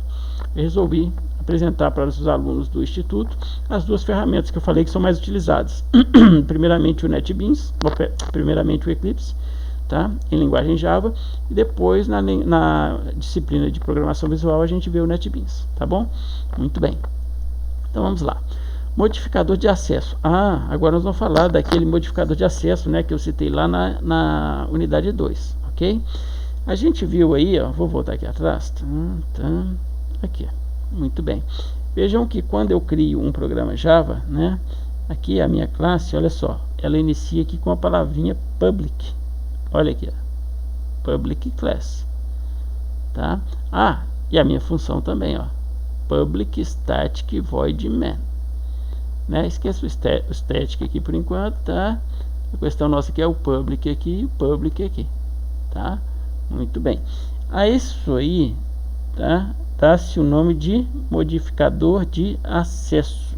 Speaker 1: resolvi apresentar para os alunos do Instituto as duas ferramentas que eu falei que são mais utilizadas. Primeiramente o NetBeans, primeiramente o Eclipse, tá? Em linguagem Java, e depois na disciplina de programação visual a gente vê o NetBeans, tá bom? Muito bem, então vamos lá. Modificador de acesso. Agora nós vamos falar daquele modificador de acesso, né, que eu citei lá na unidade 2, ok? A gente viu aí, ó, vou voltar aqui atrás, aqui, muito bem. Vejam que quando eu crio um programa Java, né, aqui a minha classe, olha só, ela inicia aqui com a palavrinha public, olha aqui, ó, public class, tá? E a minha função também, ó, public static void main, né? Esqueça o static aqui por enquanto, tá? A questão nossa aqui é o public aqui e o public aqui, tá? Muito bem. A isso aí, tá? Dá-se o nome de modificador de acesso,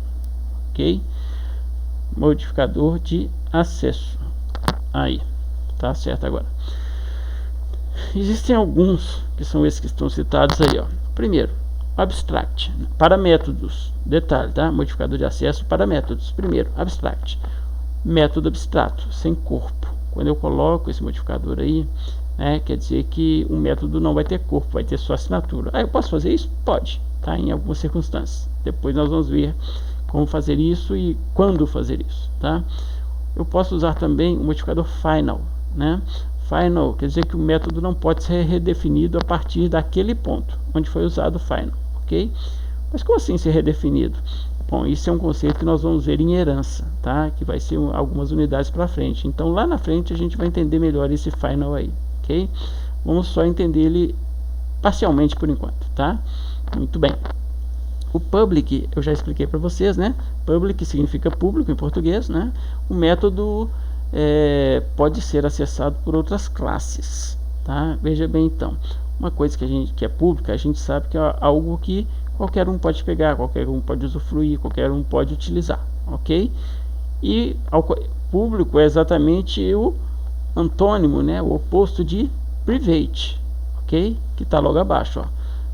Speaker 1: ok? Modificador de acesso. Aí, tá certo agora. Existem alguns que são esses que estão citados aí, ó. Primeiro, abstract, para métodos, detalhe, tá? Modificador de acesso para métodos. Primeiro, abstract, método abstrato, sem corpo. Quando eu coloco esse modificador aí, né? Quer dizer que o método não vai ter corpo, vai ter só assinatura. Eu posso fazer isso? Pode, tá? Em algumas circunstâncias. Depois nós vamos ver como fazer isso e quando fazer isso, tá? Eu posso usar também o modificador final, né? Final quer dizer que o método não pode ser redefinido a partir daquele ponto onde foi usado o final, ok? Mas como assim ser redefinido? Bom, isso é um conceito que nós vamos ver em herança, tá? Que vai ser algumas unidades para frente. Então lá na frente a gente vai entender melhor esse final aí, ok? Vamos só entender ele parcialmente por enquanto, tá? Muito bem. O public eu já expliquei para vocês, né? Public significa público em português, né? O método pode ser acessado por outras classes, tá? Veja bem então, uma coisa que é pública, a gente sabe que é algo que qualquer um pode pegar, qualquer um pode usufruir, qualquer um pode utilizar, ok? E público é exatamente o antônimo, né? O oposto de private, ok? Que está logo abaixo, ó.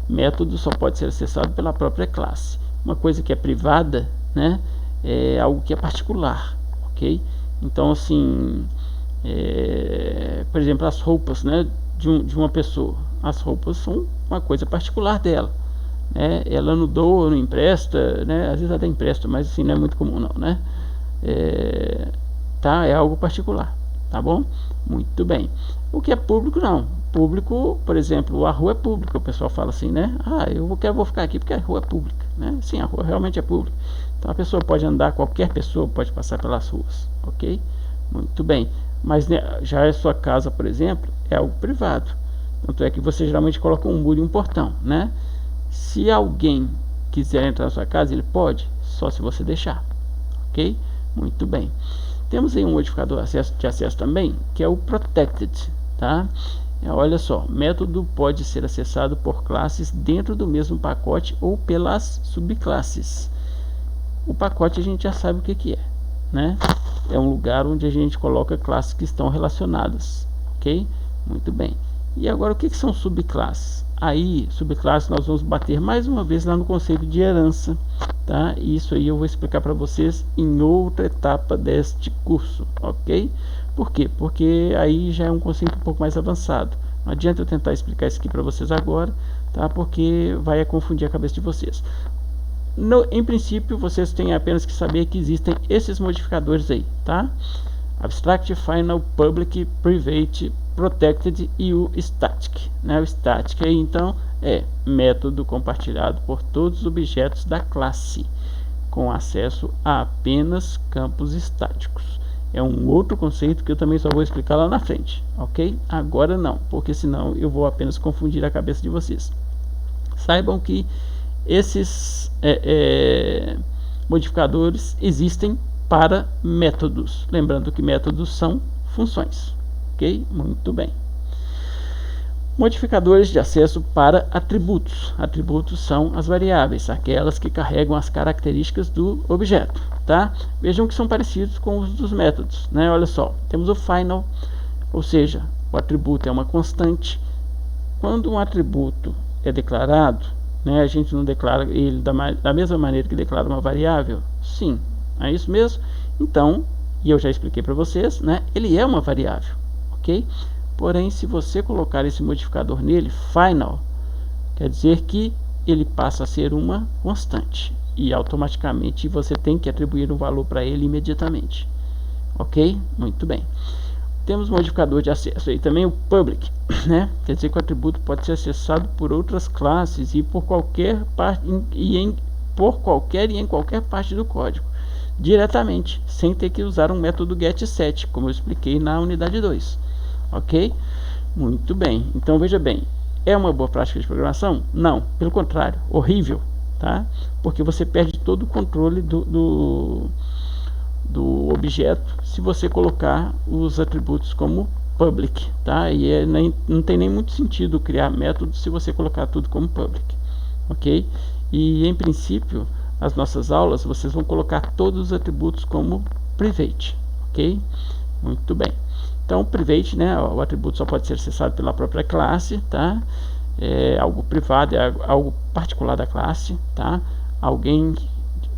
Speaker 1: Método só pode ser acessado pela própria classe. Uma coisa que é privada, né, é algo que é particular, ok? Então, assim, por exemplo, as roupas, né, de uma pessoa. As roupas são uma coisa particular dela, né? Ela não doa, não empresta, né? Às vezes até empresta, mas assim não é muito comum não, né? Tá? É algo particular, tá bom? Muito bem. O que é público não. Público, por exemplo, a rua é pública, o pessoal fala assim, né? Vou ficar aqui porque a rua é pública, né? Sim, a rua realmente é pública. Então a pessoa pode andar, qualquer pessoa pode passar pelas ruas, ok? Muito bem. Mas né, já a sua casa, por exemplo, é algo privado. Tanto é que você geralmente coloca um muro e um portão, né? Se alguém quiser entrar na sua casa, ele pode, só se você deixar, ok? Muito bem. Temos aí um modificador de acesso também, que é o protected, tá? Olha só, método pode ser acessado por classes dentro do mesmo pacote ou pelas subclasses. O pacote a gente já sabe o que é, né? É um lugar onde a gente coloca classes que estão relacionadas, ok? Muito bem. E agora o que são subclasses? Aí, subclasses, nós vamos bater mais uma vez lá no conceito de herança, tá? E isso aí eu vou explicar para vocês em outra etapa deste curso, ok? Por quê? Porque aí já é um conceito um pouco mais avançado. Não adianta eu tentar explicar isso aqui para vocês agora, tá? Porque vai confundir a cabeça de vocês. Em princípio, vocês têm apenas que saber que existem esses modificadores aí, tá? Abstract, Final, Public, Private, Protected e o Static, né? O Static aí então é método compartilhado por todos os objetos da classe com acesso a apenas campos estáticos. É um outro conceito que eu também só vou explicar lá na frente, ok? Agora não, porque senão eu vou apenas confundir a cabeça de vocês. Saibam que esses modificadores existem para métodos, lembrando que métodos são funções, ok? Muito bem. Modificadores de acesso para atributos. Atributos são as variáveis, aquelas que carregam as características do objeto, tá? Vejam que são parecidos com os dos métodos, né? Olha só, temos o final, ou seja, o atributo é uma constante. Quando um atributo é declarado, né, a gente não declara ele da mesma maneira que declara uma variável? Sim, é isso mesmo? Então, e eu já expliquei para vocês, né, ele é uma variável, ok? Porém, se você colocar esse modificador nele, final, quer dizer que ele passa a ser uma constante e automaticamente você tem que atribuir um valor para ele imediatamente, ok? Muito bem. Temos modificador de acesso aí também, o public, né? Quer dizer que o atributo pode ser acessado por outras classes e por qualquer parte e em qualquer parte do código, diretamente, sem ter que usar um método getSet, como eu expliquei na unidade 2, ok? Muito bem. Então veja bem, é uma boa prática de programação? Não, pelo contrário, horrível, tá? Porque você perde todo o controle do objeto se você colocar os atributos como public, tá? E não tem nem muito sentido criar métodos se você colocar tudo como public, ok? E em princípio, as nossas aulas, vocês vão colocar todos os atributos como private, ok? Muito bem. Então, private, né? O atributo só pode ser acessado pela própria classe, tá? É algo privado, é algo particular da classe, tá? Alguém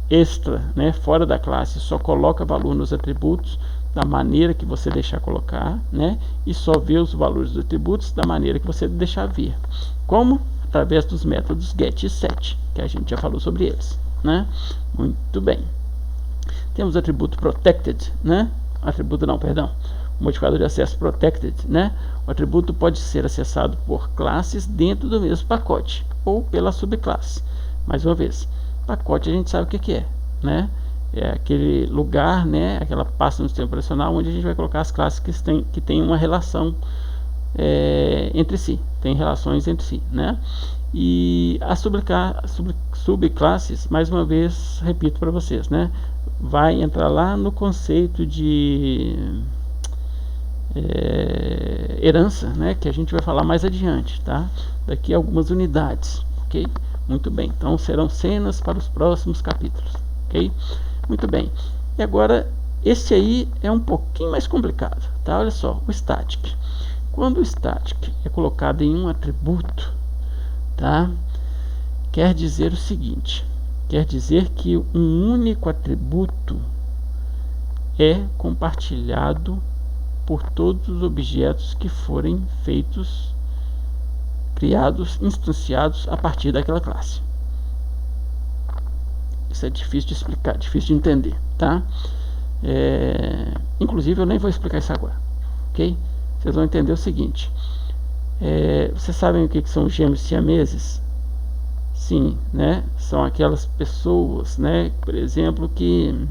Speaker 1: extra, né, fora da classe, só coloca valor nos atributos, da maneira que você deixar colocar, né? E só ver os valores dos atributos da maneira que você deixar vir. Como? Através dos métodos get e set, que a gente já falou sobre eles, né? Muito bem. Temos o atributo protected, né? Atributo não, perdão. O modificador de acesso protected, né? O atributo pode ser acessado por classes dentro do mesmo pacote ou pela subclasse. Mais uma vez, pacote a gente sabe o que é, né? É aquele lugar, né? Aquela pasta no sistema operacional onde a gente vai colocar as classes que têm uma relação entre si, tem relações entre si, né? E as subclasses, mais uma vez, repito para vocês, né? Vai entrar lá no conceito de herança, né? Que a gente vai falar mais adiante, tá? Daqui a algumas unidades, ok? Muito bem, então serão cenas para os próximos capítulos, ok? Muito bem, e agora esse aí é um pouquinho mais complicado, tá? Olha só, o static. Quando o static é colocado em um atributo, tá? Quer dizer o seguinte, quer dizer que um único atributo é compartilhado por todos os objetos que forem criados, instanciados a partir daquela classe. Isso é difícil de explicar, difícil de entender, tá? Inclusive eu nem vou explicar isso agora, ok? Vocês vão entender o seguinte. Vocês sabem o que são gêmeos siameses? Sim, né? São aquelas pessoas, né? Por exemplo, que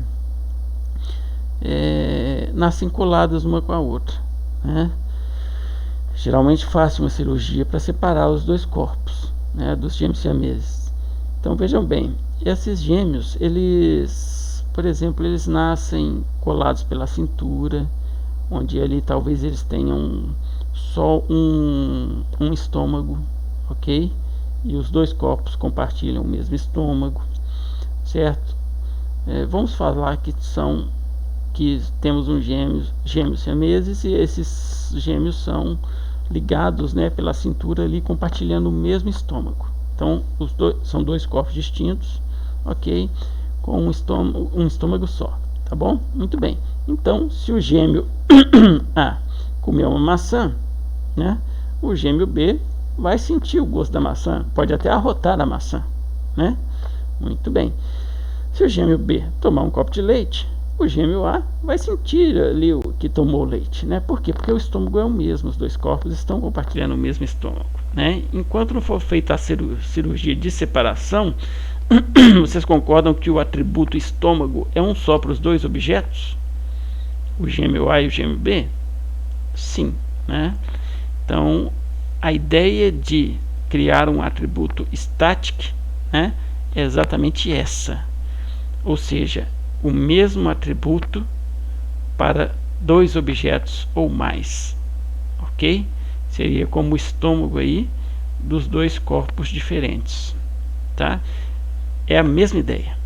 Speaker 1: nascem coladas uma com a outra, né? Geralmente faz uma cirurgia para separar os dois corpos, né, dos gêmeos siameses. Então vejam bem, esses gêmeos, eles, por exemplo, eles nascem colados pela cintura, onde ali talvez eles tenham só um estômago, ok? E os dois corpos compartilham o mesmo estômago, certo? Vamos falar que temos um gêmeos siameses, e esses gêmeos são ligados, né, pela cintura ali, compartilhando o mesmo estômago. Então são dois corpos distintos, ok? Com um estômago só, tá bom? Muito bem. Então, se o gêmeo A comer uma maçã, né, o gêmeo B vai sentir o gosto da maçã, pode até arrotar a maçã, né? Muito bem. Se o gêmeo B tomar um copo de leite, o gêmeo A vai sentir ali o que tomou leite, né? Por quê? Porque o estômago é o mesmo, os dois corpos estão compartilhando o mesmo estômago, né? Enquanto não for feita a cirurgia de separação, vocês concordam que o atributo estômago é um só para os dois objetos? O gêmeo A e o gêmeo B? Sim, né? Então, a ideia de criar um atributo static, né, é exatamente essa. Ou seja, o mesmo atributo para dois objetos ou mais, ok? Seria como o estômago aí dos dois corpos diferentes, tá? É a mesma ideia,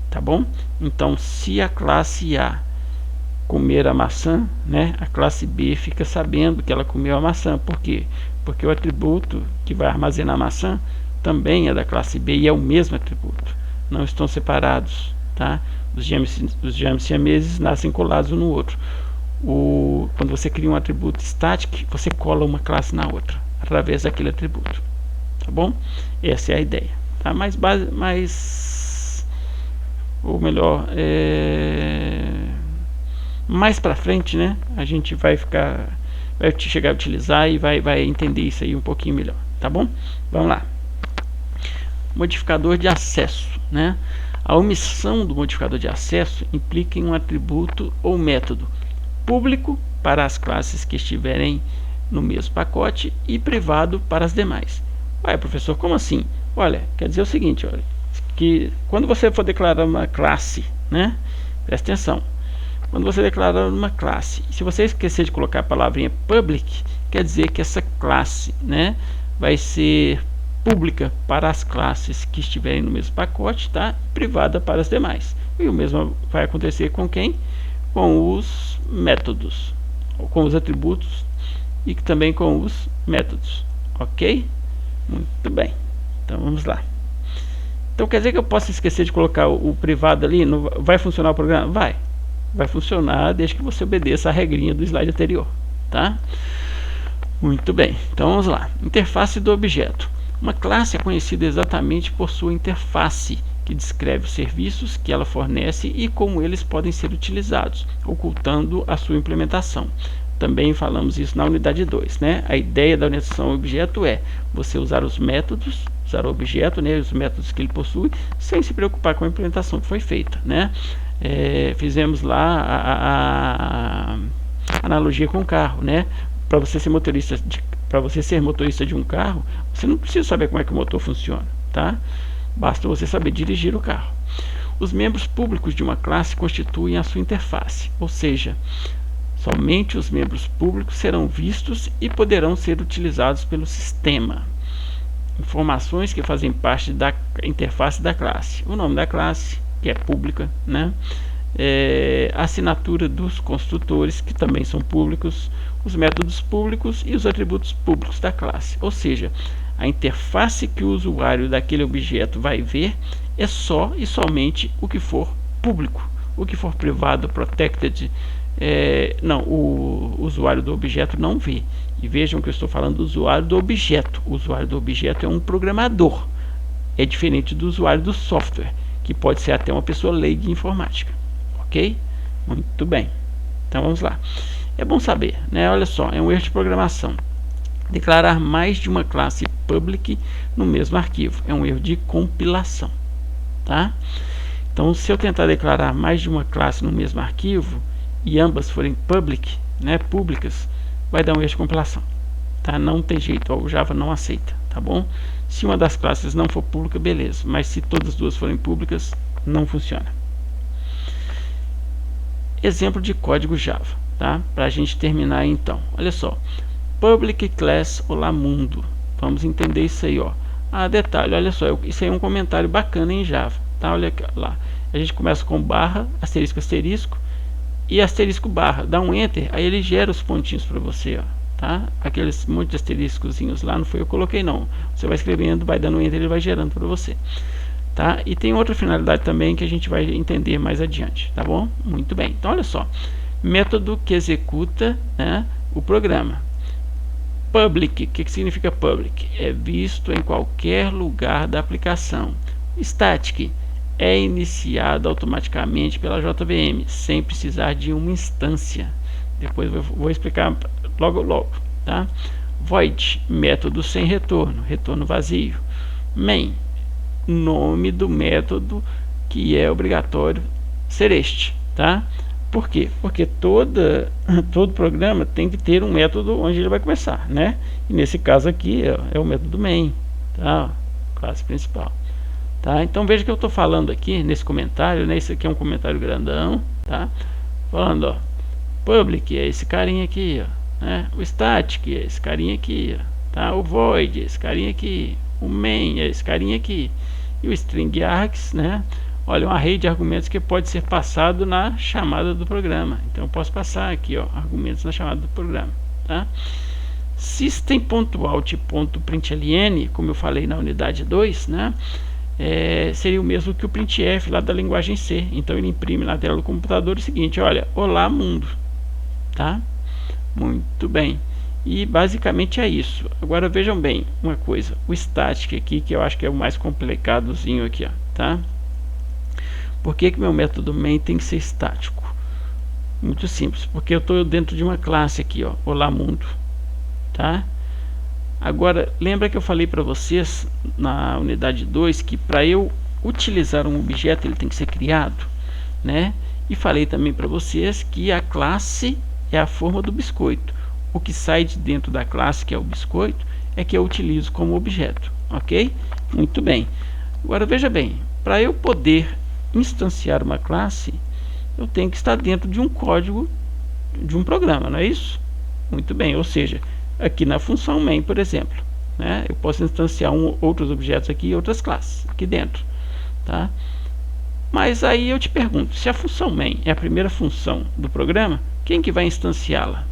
Speaker 1: tá bom? Então, se a classe A comer a maçã, né, a classe B fica sabendo que ela comeu a maçã. Por quê? Porque o atributo que vai armazenar a maçã também é da classe B e é o mesmo atributo, não estão separados, tá? Os gêmeos siameses nascem colados um no outro. Quando você cria um atributo static, você cola uma classe na outra através daquele atributo, tá bom? Essa é a ideia, tá? Ou melhor, mais para frente, né, a gente vai chegar a utilizar e vai entender isso aí um pouquinho melhor, tá bom? Vamos lá. Modificador de acesso, né? A omissão do modificador de acesso implica em um atributo ou método público para as classes que estiverem no mesmo pacote e privado para as demais. Ué, professor, como assim? Olha, quer dizer o seguinte, olha, que quando você for declarar uma classe, né, presta atenção, quando você declarar uma classe, se você esquecer de colocar a palavrinha public, quer dizer que essa classe, né, vai ser pública para as classes que estiverem no mesmo pacote, tá? Privada para as demais. E o mesmo vai acontecer com quem? Com os métodos, ou com os atributos e também com os métodos, ok? Muito bem, então vamos lá. Então quer dizer que eu posso esquecer de colocar o privado ali, não vai funcionar o programa? Vai, vai funcionar desde que você obedeça a regrinha do slide anterior, tá? Muito bem, então vamos lá. Interface do objeto. Uma classe é conhecida exatamente por sua interface, que descreve os serviços que ela fornece e como eles podem ser utilizados, ocultando a sua implementação. Também falamos isso na unidade 2, né? A ideia da orientação ao objeto é você usar os métodos, usar o objeto, né, os métodos que ele possui, sem se preocupar com a implementação que foi feita, né? Fizemos lá a analogia com o carro, né? Para você ser motorista de um carro, você não precisa saber como é que o motor funciona, tá? Basta você saber dirigir o carro. Os membros públicos de uma classe constituem a sua interface, ou seja, somente os membros públicos serão vistos e poderão ser utilizados pelo sistema. Informações que fazem parte da interface da classe. O nome da classe, que é pública, né? A assinatura dos construtores, que também são públicos, os métodos públicos e os atributos públicos da classe. Ou seja, a interface que o usuário daquele objeto vai ver é só e somente o que for público. O que for privado, protected, o usuário do objeto não vê. E vejam que eu estou falando do usuário do objeto. O usuário do objeto é um programador. É diferente do usuário do software, que pode ser até uma pessoa leiga em informática. Ok? Muito bem. Então vamos lá. É bom saber, né? Olha só, é um erro de programação. Declarar mais de uma classe public no mesmo arquivo. É um erro de compilação. Tá? Então, se eu tentar declarar mais de uma classe no mesmo arquivo e ambas forem public, né, públicas, vai dar um erro de compilação. Tá? Não tem jeito, o Java não aceita, tá bom? Se uma das classes não for pública, beleza, mas se todas as duas forem públicas, não funciona. Exemplo de código Java, tá? Para a gente terminar então, olha só, public class olá mundo, vamos entender isso aí, ó. Detalhe, olha só, isso aí é um comentário bacana em Java, tá? Olha lá, a gente começa com barra, asterisco, asterisco e asterisco barra, dá um enter, aí ele gera os pontinhos para você, ó, tá? Aqueles monte de asteriscozinhos lá, não foi eu que coloquei não, você vai escrevendo, vai dando enter, ele vai gerando para você, tá? E tem outra finalidade também que a gente vai entender mais adiante, tá bom? Muito bem, então olha só, método que executa, né, o programa. Public, o que significa public? É visto em qualquer lugar da aplicação. Static é iniciado automaticamente pela JVM, sem precisar de uma instância. Depois eu vou explicar logo, tá? Void, método sem retorno, retorno vazio. Main, nome do método que é obrigatório ser este, tá? Por quê? Porque todo programa tem que ter um método onde ele vai começar, né? E nesse caso aqui é o método main, tá? Classe principal, tá? Então veja que eu estou falando aqui nesse comentário, né? Isso aqui é um comentário grandão, tá? Falando, ó, public é esse carinha aqui, ó, né? O static é esse carinha aqui, ó, tá? O void é esse carinha aqui, o main é esse carinha aqui e o string args, né? Olha, um array de argumentos que pode ser passado na chamada do programa. Então eu posso passar aqui, ó, argumentos na chamada do programa, tá? System.out.println, como eu falei na unidade 2, né? Seria o mesmo que o printf lá da linguagem C. Então ele imprime na tela do computador o seguinte, olha, olá mundo, tá? Muito bem. E basicamente é isso. Agora vejam bem uma coisa, o static aqui, que eu acho que é o mais complicadozinho aqui, ó, tá? Por que meu método main tem que ser estático? Muito simples, porque eu estou dentro de uma classe aqui, ó, olá mundo, tá? Agora, lembra que eu falei para vocês na unidade 2 que para eu utilizar um objeto ele tem que ser criado, né? E falei também para vocês que a classe é a forma do biscoito. O que sai de dentro da classe, que é o biscoito, é que eu utilizo como objeto, ok? Muito bem. Agora veja bem, para eu poder instanciar uma classe, eu tenho que estar dentro de um código de um programa, não é isso? Muito bem, ou seja, aqui na função main, por exemplo, né, eu posso instanciar outros objetos aqui e outras classes aqui dentro, tá? Mas aí eu te pergunto, se a função main é a primeira função do programa, quem que vai instanciá-la?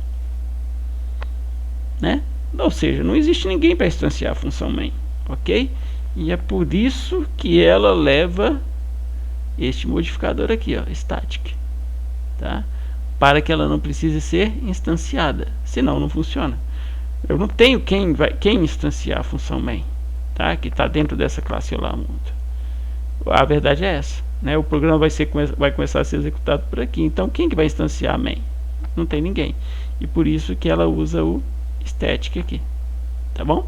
Speaker 1: Né? Ou seja, não existe ninguém para instanciar a função main, ok? E é por isso que ela leva este modificador aqui, ó, static, tá? Para que ela não precise ser instanciada, senão não funciona. Eu não tenho quem instanciar a função main, tá? Que está dentro dessa classe olá mundo. A verdade é essa, né? O programa vai começar a ser executado por aqui. Então quem que vai instanciar a main? Não tem ninguém. E por isso que ela usa o static aqui, tá bom?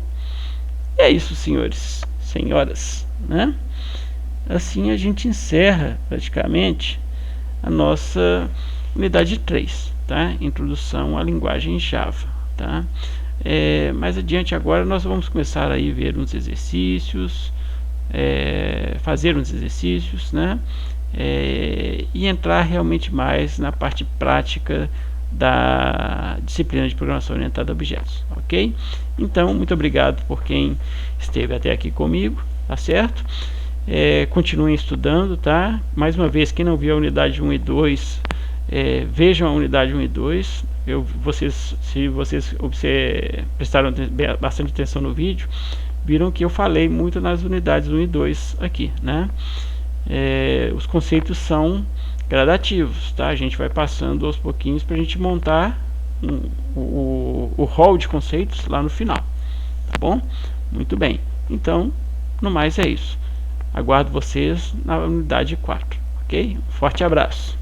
Speaker 1: E é isso, senhores, senhoras, né? Assim a gente encerra praticamente a nossa unidade 3, tá? Introdução à linguagem Java, tá? Mais adiante agora nós vamos começar aí ver uns exercícios, fazer uns exercícios, né? E entrar realmente mais na parte prática da disciplina de programação orientada a objetos, ok? Então, muito obrigado por quem esteve até aqui comigo, tá certo? Continuem estudando, tá? Mais uma vez, quem não viu a unidade 1 e 2, vejam a unidade 1 e 2. Se vocês prestaram bastante atenção no vídeo, viram que eu falei muito nas unidades 1 e 2 aqui, né? Os conceitos são gradativos, tá? A gente vai passando aos pouquinhos para a gente montar o hall de conceitos lá no final, tá bom? Muito bem, então no mais é isso. Aguardo vocês na unidade 4, ok? Um forte abraço.